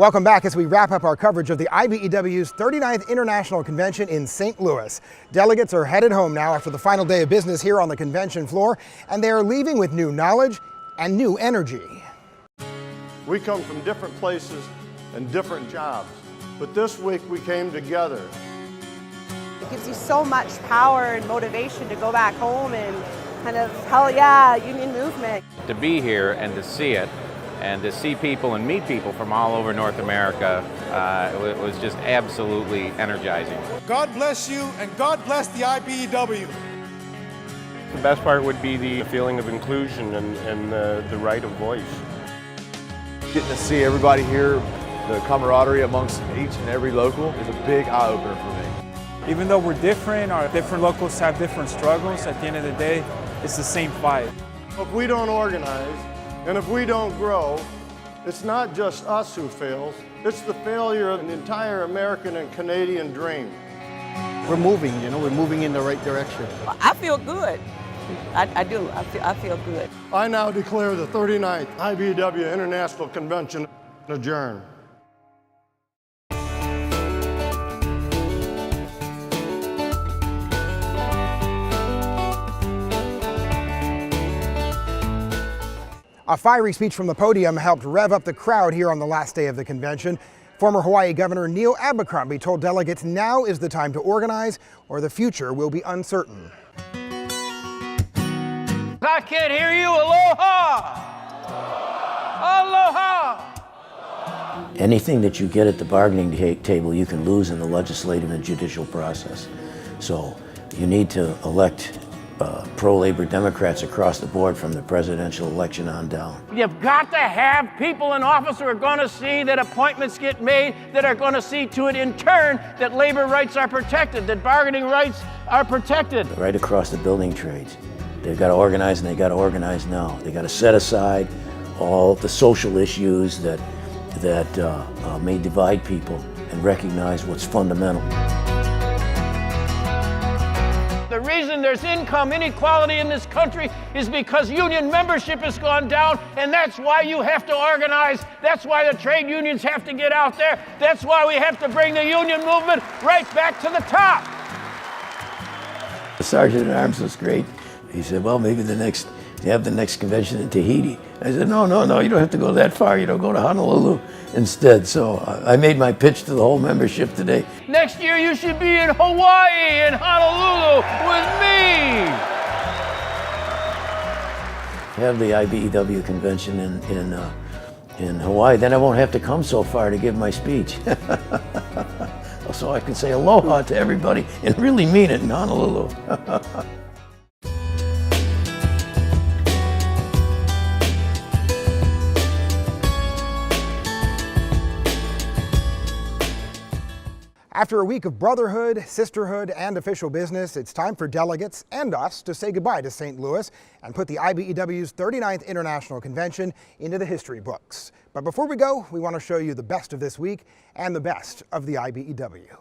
Welcome back as we wrap up our coverage of the IBEW's 39th International Convention in St. Louis. Delegates are headed home now after the final day of business here on the convention floor, and they are leaving with new knowledge and new energy. We come from different places and different jobs, but this week we came together. It gives you so much power and motivation to go back home and kind of, hell yeah, union movement. To be here and to see it, and to see people and meet people from all over North America, it was just absolutely energizing. God bless you, and God bless the IBEW. The best part would be the feeling of inclusion and the right of voice. Getting to see everybody here, the camaraderie amongst each and every local is a big eye-opener for me. Even though we're different, our different locals have different struggles, at the end of the day, it's the same fight. If we don't organize, and if we don't grow, it's not just us who fails, it's the failure of the entire American and Canadian dream. We're moving, we're moving in the right direction. I feel good. I do. I feel good. I now declare the 39th IBEW International Convention adjourned. A fiery speech from the podium helped rev up the crowd here on the last day of the convention. Former Hawaii Governor Neil Abercrombie told delegates now is the time to organize or the future will be uncertain. I can't hear you. Aloha! Aloha! Anything that you get at the bargaining table, you can lose in the legislative and judicial process. So you need to elect pro-labor Democrats across the board from the presidential election on down. You've got to have people in office who are going to see that appointments get made, that are going to see to it in turn that labor rights are protected, that bargaining rights are protected. Right across the building trades. They've got to organize, and they've got to organize now. They've got to set aside all the social issues that may divide people and recognize what's fundamental. The reason there's income inequality in this country is because union membership has gone down, and that's why you have to organize. That's why the trade unions have to get out there. That's why we have to bring the union movement right back to the top. The Sergeant at Arms was great. He said, well, maybe you have the next convention in Tahiti. I said, no, you don't have to go that far. Go to Honolulu instead. So I made my pitch to the whole membership today. Next year you should be in Hawaii and Honolulu with me. Have the IBEW convention in Hawaii, then I won't have to come so far to give my speech. So I can say aloha to everybody and really mean it in Honolulu. After a week of brotherhood, sisterhood, and official business, it's time for delegates and us to say goodbye to St. Louis and put the IBEW's 39th International Convention into the history books. But before we go, we want to show you the best of this week and the best of the IBEW.